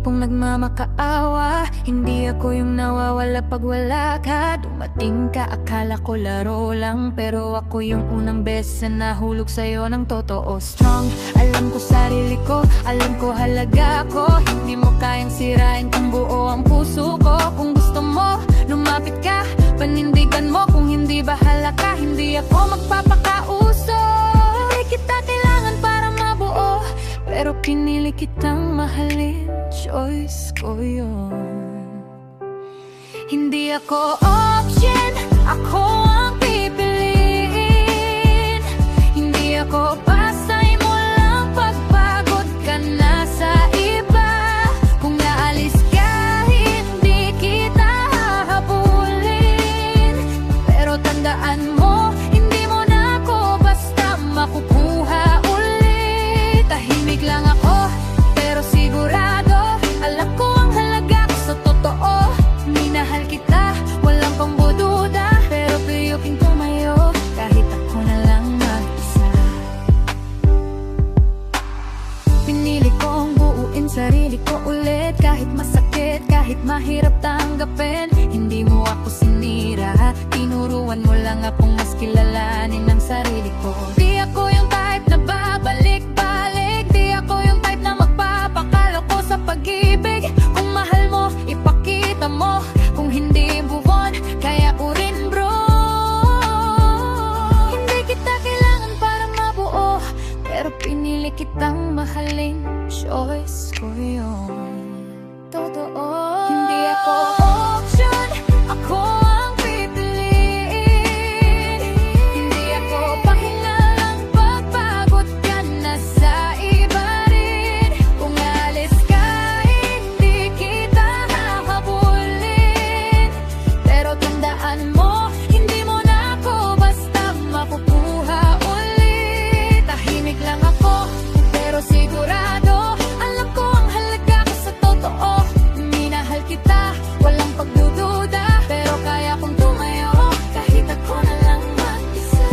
tipong nagmamakaawa. Hindi ako yung nawawala pag wala ka. Dumating ka, akala ko laro lang, pero ako yung unang beses na nahulog sa'yo ng totoo. Strong, alam ko sarili ko, alam ko halaga ko. Hindi mo kayang sirain kung buo ang puso ko. Kung gusto mo, lumapit ka, panindigan mo. Kung hindi bahala ka, hindi ako magpapakauso. Hindi kita kailangan para mabuo, pero pinili kitang mahalin. Choice ko yun. Hindi ako option, ako ang pipiliin. Hindi ako pasay mo lang pagpagod ka na sa iba. Kung naalis ka, hindi kita hahabulin. Pero tandaan mo, hindi mo na ako basta makukuha ulit. Tahimik lang ako, pero sigurado, alam ko ang halaga ko sa totoo. Minahal kita, walang pangbududa, pero piyuking tumayo kahit ako na lang mag-isa. Pinili kong buuin sarili ko ulit, kahit masakit, kahit mahirap tanggapin. Hindi mo ako sinira, tinuruan mo lang akong mas kilalanin ang sarili ko. Di ako yung type na babalik-balik, di ako yung type na magpapakala ko sa pag-ibig. Kung mahal mo, ipakita mo. Kung hindi move on, kaya ko rin bro. Hindi kita kailangan para mabuo, pero pinili kitang mahalin. Choice ko yun. Totoo. Hindi ako option, ako ang pipiliin. Hindi ako pahinga lang pagpagod ka na sa iba rin. Kung alis ka, hindi kita hahabulin. Pero tandaan mo, hindi mo na ako basta makukuha ulit. Tahimik lang ako, pero sigurado, alam ko ang halaga ko sa totoo. Minahal kita, walang pagdududa, pero kaya kong tumayo kahit ako na lang mag-isa.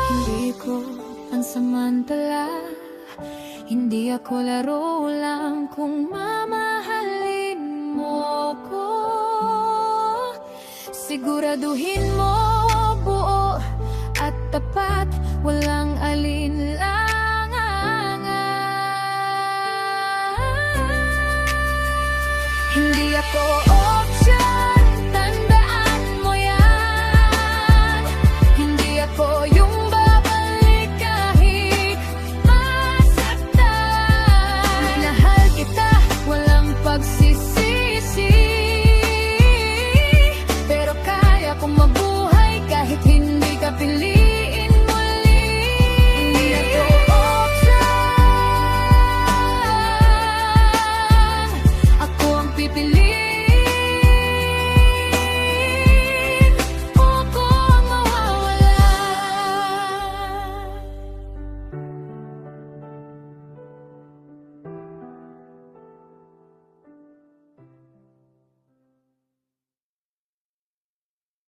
Hindi ko pansamantala, hindi ako laro lang. Kung mamahalin mo ko, siguraduhin mo buo at tapat, walang